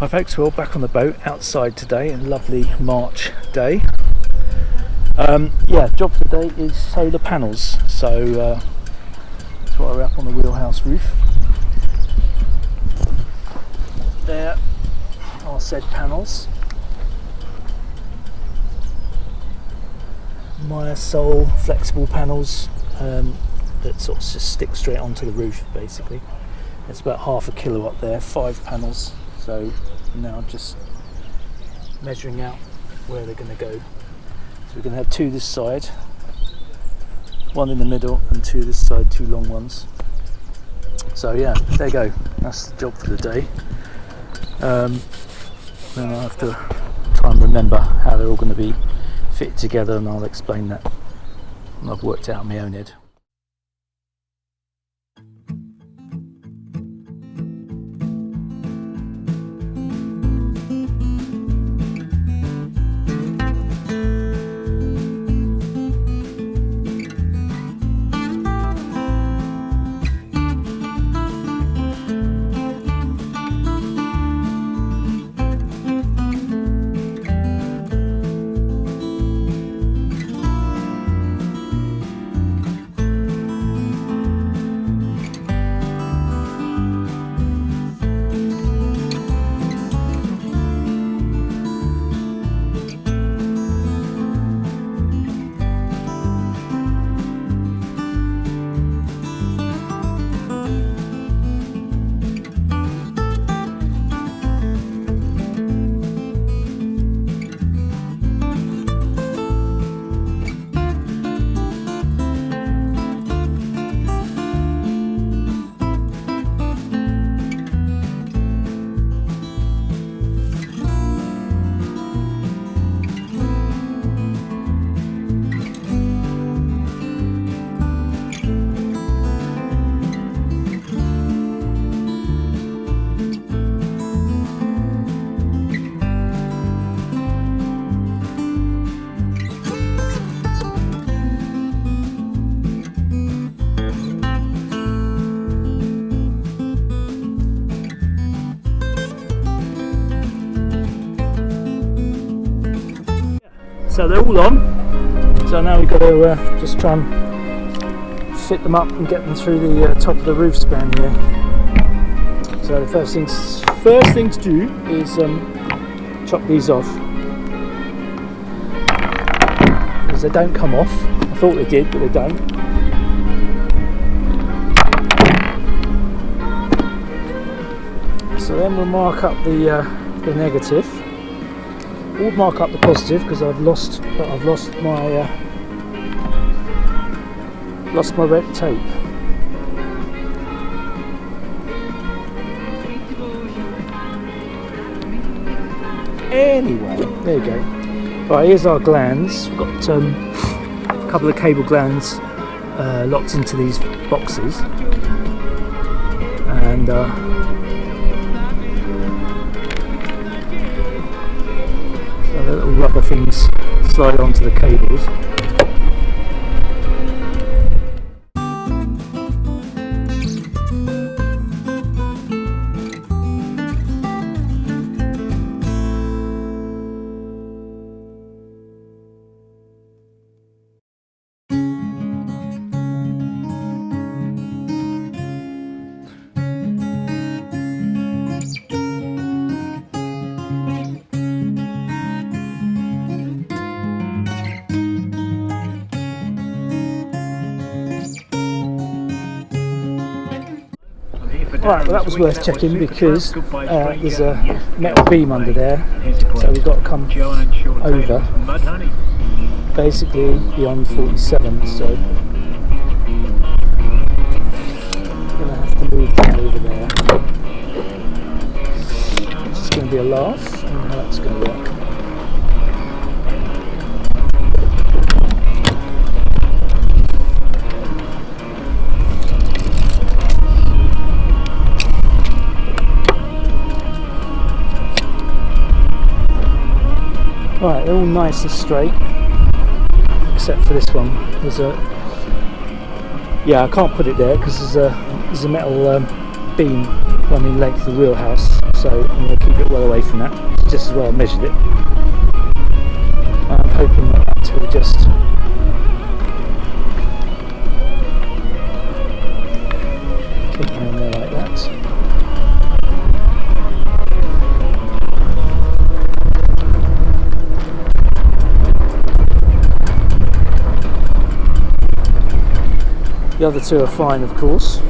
Hi folks, we're all back on the boat outside today, a lovely March day. Job for the day is solar panels, so that's why we're up on the wheelhouse roof. There are said panels. Sol flexible panels that sort of just stick straight onto the roof basically. It's about 0.5 kilowatt there, 5 panels. So now just measuring out where they're going to go. So we're going to have 2 this side, 1 in the middle and 2 this side, 2 long ones. So yeah, there you go, that's the job for the day. Then I'll have to try and remember how they're all going to be fitted together, and I'll explain that when I've worked it out in my own head. So they're all on, so now we've got to just try and fit them up and get them through the top of the roof span here. So the first thing to do is chop these off, because they don't come off. I thought they did, but they don't. So then we'll mark up the negative. We'll mark up the positive because I've lost my red tape. Anyway, there you go. Right, here's our glands. We've got a couple of cable glands locked into these boxes, and the little rubber things slide onto the cables. Right, well that was worth checking because there's a metal beam under there, so we've got to come over, basically beyond 47, so we're going to have to move that over there. It's just going to be a laugh on how that's going to work. Right, they're all nice and straight, except for this one. There's a, I can't put it there because there's a metal beam running length of the wheelhouse, so I'm going to keep it well away from that. Just as well I measured it. I'm hoping that will just keep me on there like that. The other two are fine, of course.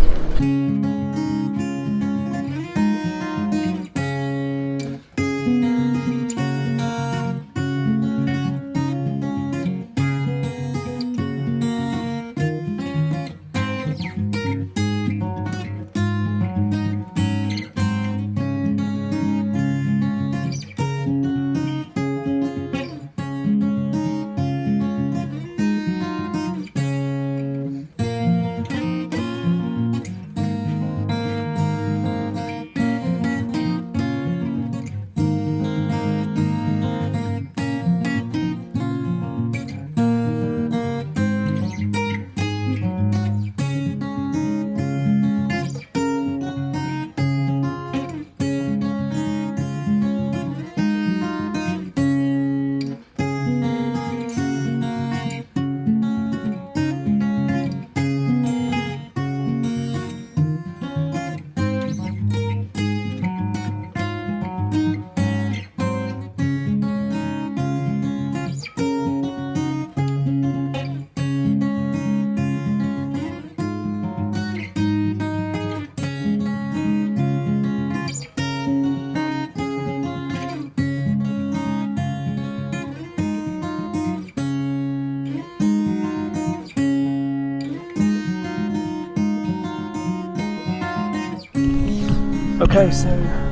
Okay, so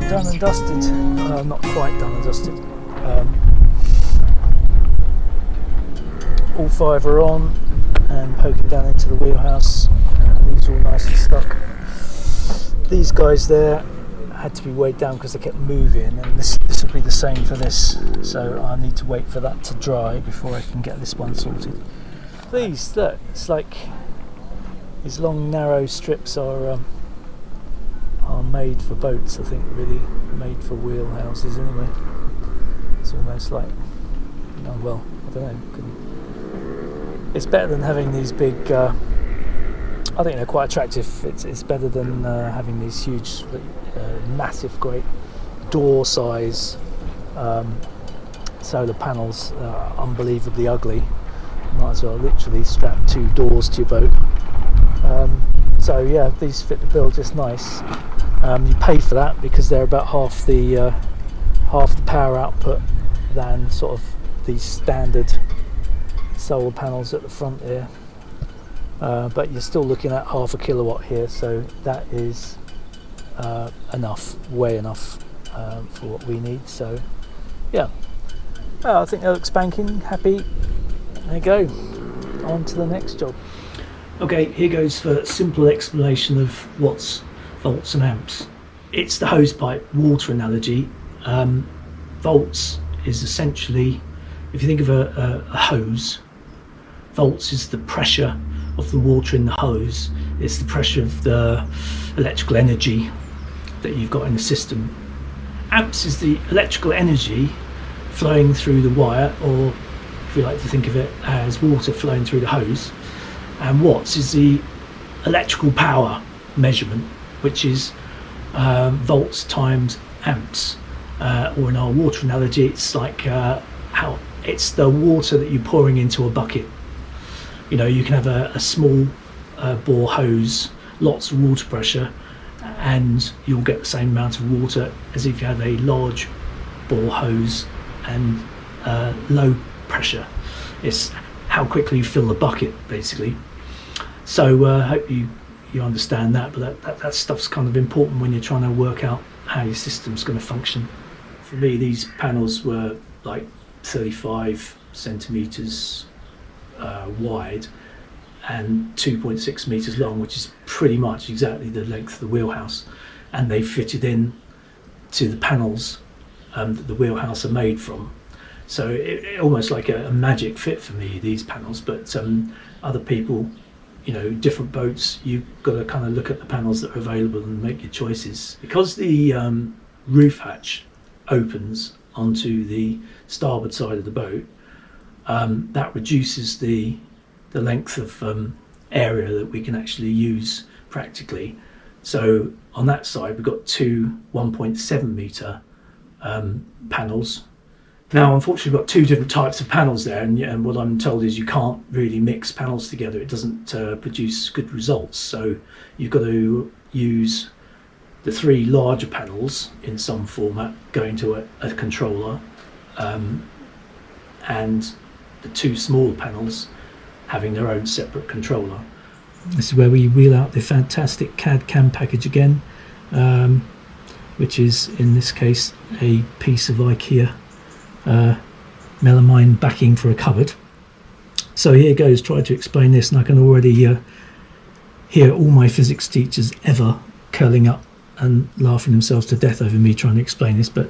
done and dusted. Not quite done and dusted. All five are on and poking down into the wheelhouse. These are all nicely stuck. These guys there had to be weighed down because they kept moving, and this will be the same for this. So I need to wait for that to dry before I can get this one sorted. These, look, it's like these long narrow strips are made for boats, I think, really made for wheelhouses anyway. It's almost like, well, I don't know, it's better than having these big, I think they're quite attractive. It's better than having these huge, massive, great door size solar panels, unbelievably ugly. Might as well literally strap two doors to your boat. So yeah, these fit the bill just nice. You pay for that because they're about half the power output than sort of these standard solar panels at the front here. But you're still looking at half a kilowatt here, so that is enough, way enough for what we need. So yeah, I think that looks spanking, happy. There you go, on to the next job. Okay, here goes for simple explanation of what's volts and amps. It's the hose pipe water analogy. Volts is essentially, if you think of a hose, volts is the pressure of the water in the hose. It's the pressure of the electrical energy that you've got in the system. Amps is the electrical energy flowing through the wire, or if you like to think of it as water flowing through the hose. And watts is the electrical power measurement, which is volts times amps, or in our water analogy, it's like how it's the water that you're pouring into a bucket. You know, you can have a small bore hose, lots of water pressure, and you'll get the same amount of water as if you had a large bore hose and low pressure. It's how quickly you fill the bucket, basically. So I hope you understand that, but that stuff's kind of important when you're trying to work out how your system's going to function. For me, these panels were like 35 centimeters wide and 2.6 meters long, which is pretty much exactly the length of the wheelhouse, and they fitted in to the panels that the wheelhouse are made from. So it almost like a magic fit for me, these panels. But other people, you know, different boats, you've got to kind of look at the panels that are available and make your choices. Because the roof hatch opens onto the starboard side of the boat, that reduces the length of area that we can actually use practically. So on that side we've got two 1.7 metre panels. Now unfortunately we've got two different types of panels there, and what I'm told is you can't really mix panels together, it doesn't produce good results. So you've got to use the three larger panels in some format going to a controller, and the two smaller panels having their own separate controller. This is where we wheel out the fantastic CAD CAM package again, which is in this case a piece of IKEA melamine backing for a cupboard. So here goes, try to explain this, and I can already hear all my physics teachers ever curling up and laughing themselves to death over me trying to explain this. But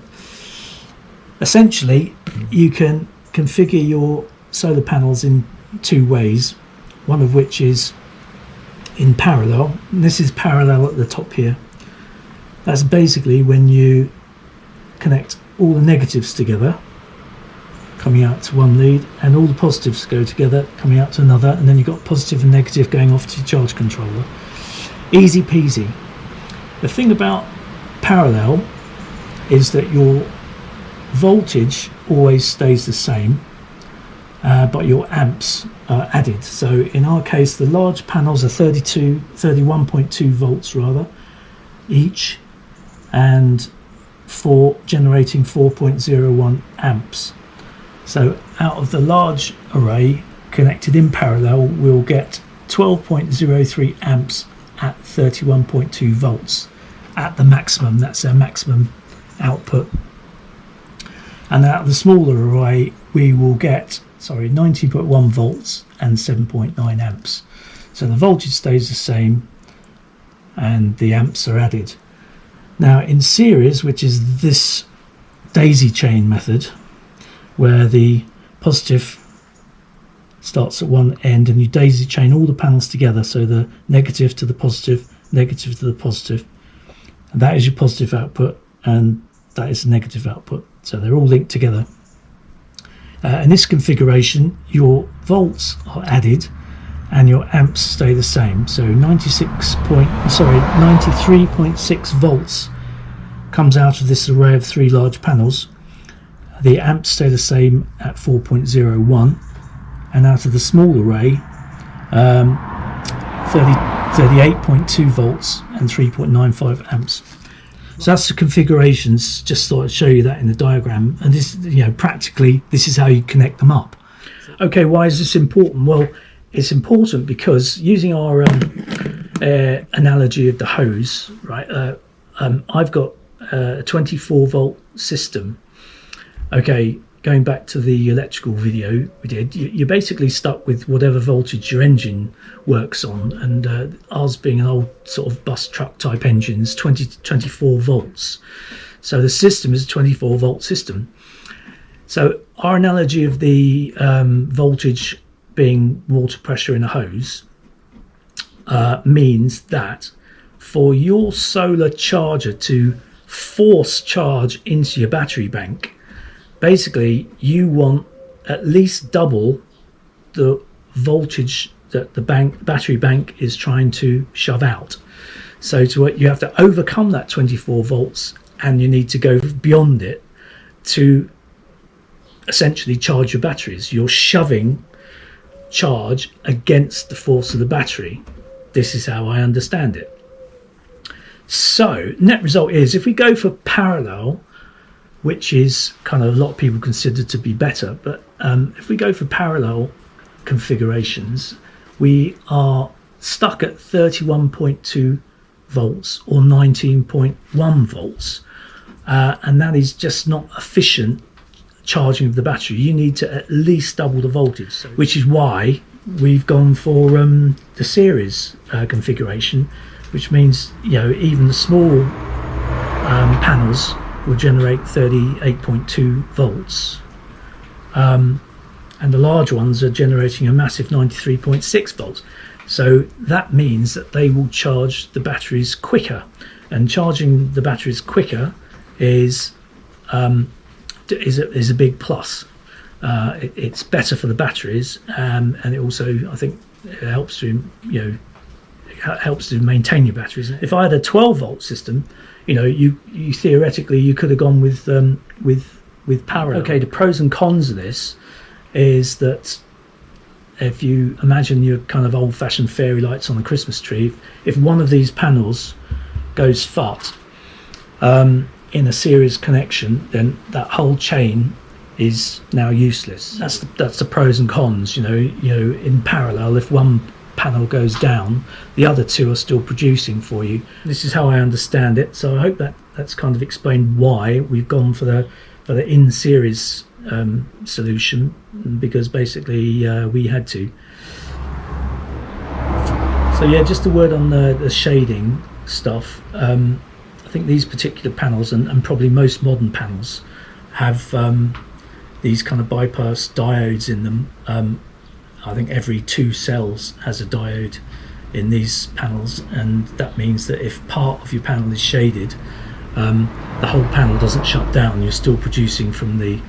essentially you can configure your solar panels in two ways, one of which is in parallel, and this is parallel at the top here. That's basically when you connect all the negatives together coming out to one lead, and all the positives go together coming out to another, and then you've got positive and negative going off to your charge controller. Easy peasy. The thing about parallel is that your voltage always stays the same, but your amps are added. So in our case the large panels are 31.2 volts rather each, and for generating 4.01 amps. So out of the large array connected in parallel we'll get 12.03 amps at 31.2 volts at the maximum. That's our maximum output. And out of the smaller array we will get 19.1 volts and 7.9 amps. So the voltage stays the same and the amps are added. Now in series, which is this daisy chain method, where the positive starts at one end and you daisy chain all the panels together, so the negative to the positive, negative to the positive, and that is your positive output and that is the negative output, so they're all linked together. In this configuration your volts are added and your amps stay the same, so 93.6 volts comes out of this array of three large panels. The amps stay the same at 4.01, and out of the small array 38.2 volts and 3.95 amps. So that's the configurations. Just thought I'd show you that in the diagram, and this, practically this is how you connect them up. Okay, why is this important? Well, it's important because using our analogy of the hose, right, I've got a 24 volt system. Okay, going back to the electrical video we did, you're basically stuck with whatever voltage your engine works on, and ours being an old sort of bus truck type engine is 24 volts. So the system is a 24 volt system. So our analogy of the voltage being water pressure in a hose means that for your solar charger to force charge into your battery bank, basically you want at least double the voltage that the battery bank is trying to shove out. So you have to overcome that 24 volts, and you need to go beyond it to essentially charge your batteries. You're shoving charge against the force of the battery. This is how I understand it. So net result is, if we go for parallel, which is kind of a lot of people consider to be better, but if we go for parallel configurations, we are stuck at 31.2 volts or 19.1 volts, and that is just not efficient charging of the battery. You need to at least double the voltage, which is why we've gone for the series configuration, which means even the small panels will generate 38.2 volts, and the large ones are generating a massive 93.6 volts. So that means that they will charge the batteries quicker, and charging the batteries quicker is a big plus. It's better for the batteries, and it also, I think, it helps to maintain your batteries. If I had a 12-volt system, you theoretically you could have gone with parallel. Okay, the pros and cons of this is that if you imagine your kind of old-fashioned fairy lights on a Christmas tree, if one of these panels goes fut in a series connection, then that whole chain is now useless. That's the pros and cons. In parallel, if one panel goes down, the other two are still producing for you. This is how I understand it. So I hope that's kind of explained why we've gone for the in series solution, because basically we had to. So yeah, just a word on the shading stuff. I think these particular panels, and probably most modern panels, have these kind of bypass diodes in them. I think every 2 cells has a diode in these panels, and that means that if part of your panel is shaded, the whole panel doesn't shut down. You're still producing from the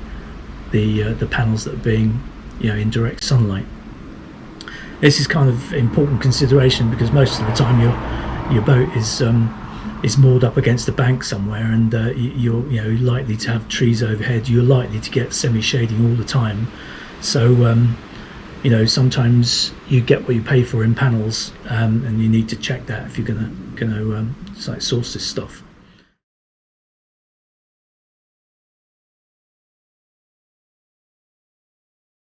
panels that are being in direct sunlight. This is kind of important consideration, because most of the time your boat is moored up against a bank somewhere, and you're likely to have trees overhead. You're likely to get semi-shading all the time. So sometimes you get what you pay for in panels, and you need to check that if you're gonna source this stuff.